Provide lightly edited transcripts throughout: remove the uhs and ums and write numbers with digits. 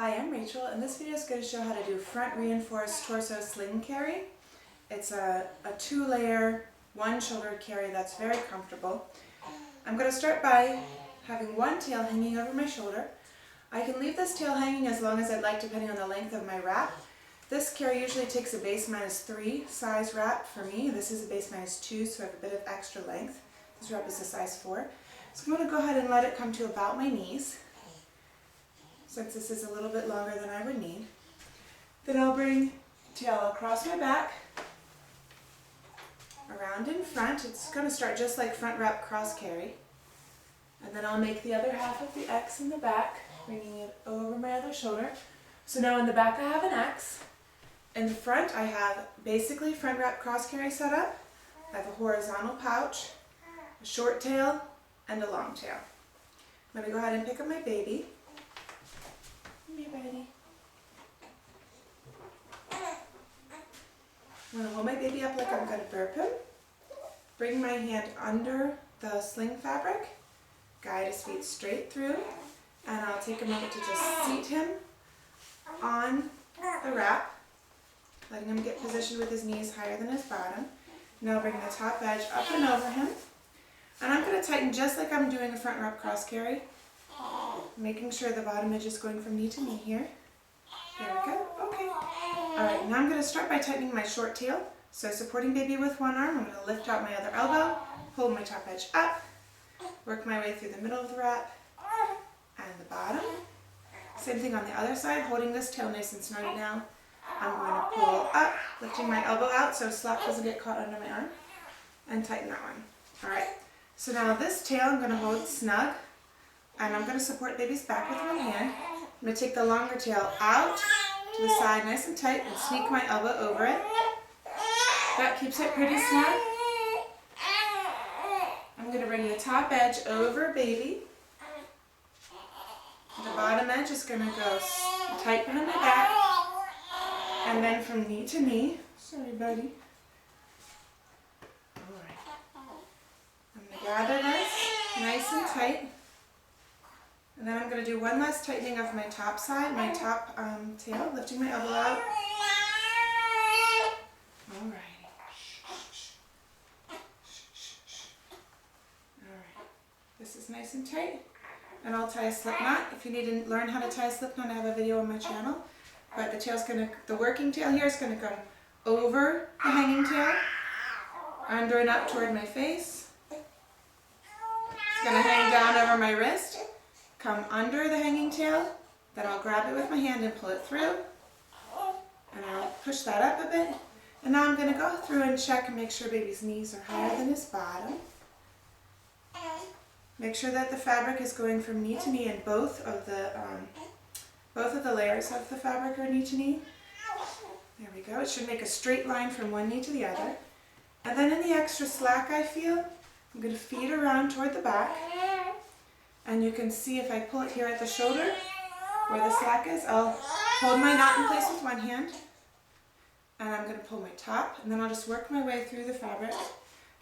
Hi, I'm Rachel, and this video is going to show how to do front reinforced torso sling carry. It's a 2-layer, one-shouldered carry that's very comfortable. I'm going to start by having one tail hanging over my shoulder. I can leave this tail hanging as long as I'd like depending on the length of my wrap. This carry usually takes a base -3 size wrap for me. This is a base -2, so I have a bit of extra length. This wrap is a size 4. So I'm going to go ahead and let it come to about my knees, since this is a little bit longer than I would need. Then I'll bring tail across my back, around in front. It's going to start just like front wrap cross carry. And then I'll make the other half of the X in the back, bringing it over my other shoulder. So now in the back I have an X. In the front I have basically front wrap cross carry set up. I have a horizontal pouch, a short tail, and a long tail. I'm going to go ahead and pick up my baby. Be ready. I'm going to hold my baby up like I'm going to burp him. Bring my hand under the sling fabric. Guide his feet straight through. And I'll take a moment to just seat him on the wrap, letting him get positioned with his knees higher than his bottom. Now bring the top edge up and over him. And I'm going to tighten just like I'm doing a front wrap cross carry, making sure the bottom edge is going from knee to knee here. There we go. Okay. Alright, now I'm going to start by tightening my short tail. So supporting baby with one arm, I'm going to lift out my other elbow, hold my top edge up, work my way through the middle of the wrap and the bottom. Same thing on the other side, holding this tail nice and snuggy now. I'm going to pull up, lifting my elbow out so slack doesn't get caught under my arm, and tighten that one. Alright, so now this tail I'm going to hold snug, and I'm going to support baby's back with one hand. I'm going to take the longer tail out to the side nice and tight and sneak my elbow over it. That keeps it pretty snug. I'm going to bring the top edge over baby. The bottom edge is going to go tight behind my back. And then from knee to knee. Sorry, buddy. Alright. I'm going to gather this nice and tight. And then I'm going to do one last tightening of my top side, my top tail, lifting my elbow out. Alrighty. Alright. This is nice and tight. And I'll tie a slip knot. If you need to learn how to tie a slip knot, I have a video on my channel. But the working tail here is going to come over the hanging tail, under and up toward my face. It's going to hang down over my wrist, come under the hanging tail, then I'll grab it with my hand and pull it through. And I'll push that up a bit. And now I'm going to go through and check and make sure baby's knees are higher than his bottom. Make sure that the fabric is going from knee to knee and both of the layers of the fabric are knee to knee. There we go. It should make a straight line from one knee to the other. And then in the extra slack I feel, I'm going to feed around toward the back. And you can see if I pull it here at the shoulder, where the slack is, I'll hold my knot in place with one hand. And I'm going to pull my top, and then I'll just work my way through the fabric,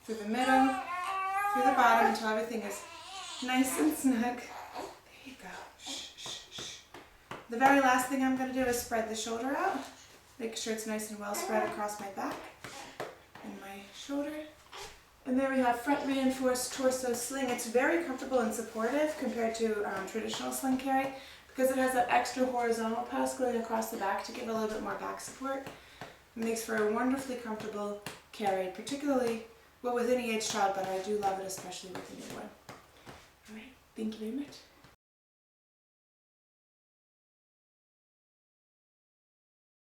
through the middle, through the bottom until everything is nice and snug. There you go. Shh, shh, shh. The very last thing I'm going to do is spread the shoulder out. Make sure it's nice and well spread across my back and my shoulder. And there we have front reinforced torso sling. It's very comfortable and supportive compared to traditional sling carry because it has that extra horizontal pass going across the back to give a little bit more back support. It makes for a wonderfully comfortable carry, particularly with any age child, but I do love it especially with a new one. Alright, thank you very much.